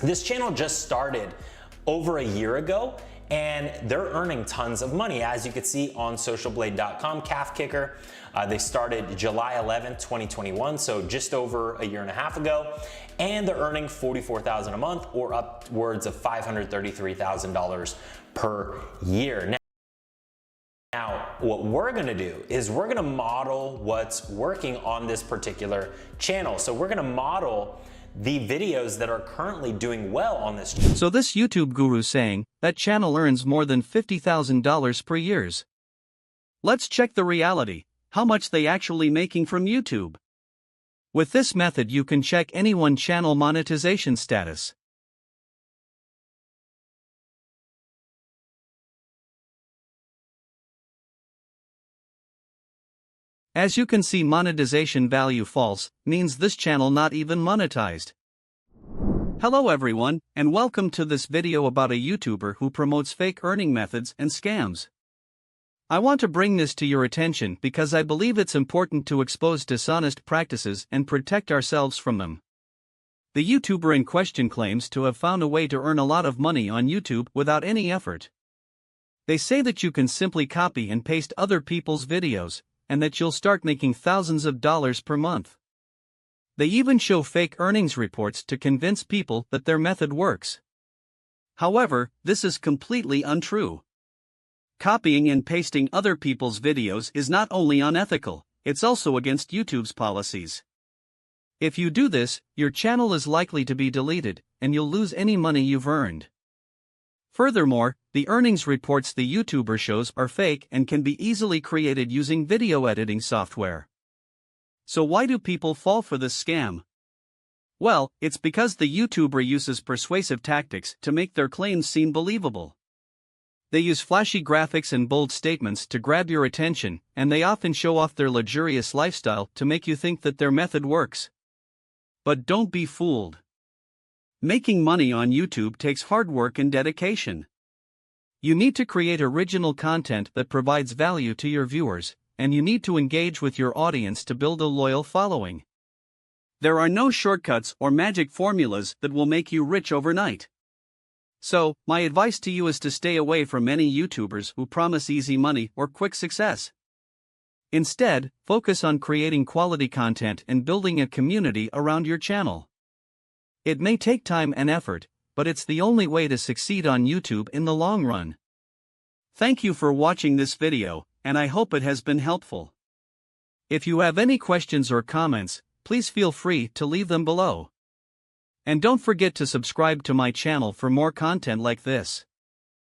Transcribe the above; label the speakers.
Speaker 1: This channel just started over a year ago, and they're earning tons of money. As you can see on socialblade.com, Calf Kicker, they started July 11th, 2021, so just over a year and a half ago, and they're earning $44,000 a month or upwards of $533,000 per year. Now, what we're gonna do is we're gonna model what's working on this particular channel. So we're gonna model the videos that are currently doing well on this channel.
Speaker 2: So this YouTube guru saying that channel earns more than $50,000 per year. Let's check the reality, how much they actually making from YouTube. With this method you can check any one channel monetization status. As you can see, monetization value false means this channel not even monetized. Hello everyone, and welcome to this video about a YouTuber who promotes fake earning methods and scams. I want to bring this to your attention because I believe it's important to expose dishonest practices and protect ourselves from them. The YouTuber in question claims to have found a way to earn a lot of money on YouTube without any effort. They say that you can simply copy and paste other people's videos, and that you'll start making thousands of dollars per month. They even show fake earnings reports to convince people that their method works. However, this is completely untrue. Copying and pasting other people's videos is not only unethical, it's also against YouTube's policies. If you do this, your channel is likely to be deleted, and you'll lose any money you've earned. Furthermore, the earnings reports the YouTuber shows are fake and can be easily created using video editing software. So why do people fall for this scam? Well, it's because the YouTuber uses persuasive tactics to make their claims seem believable. They use flashy graphics and bold statements to grab your attention, and they often show off their luxurious lifestyle to make you think that their method works. But don't be fooled. Making money on YouTube takes hard work and dedication. You need to create original content that provides value to your viewers, and you need to engage with your audience to build a loyal following. There are no shortcuts or magic formulas that will make you rich overnight. So, my advice to you is to stay away from any YouTubers who promise easy money or quick success. Instead, focus on creating quality content and building a community around your channel. It may take time and effort, but it's the only way to succeed on YouTube in the long run. Thank you for watching this video, and I hope it has been helpful. If you have any questions or comments, please feel free to leave them below. And don't forget to subscribe to my channel for more content like this.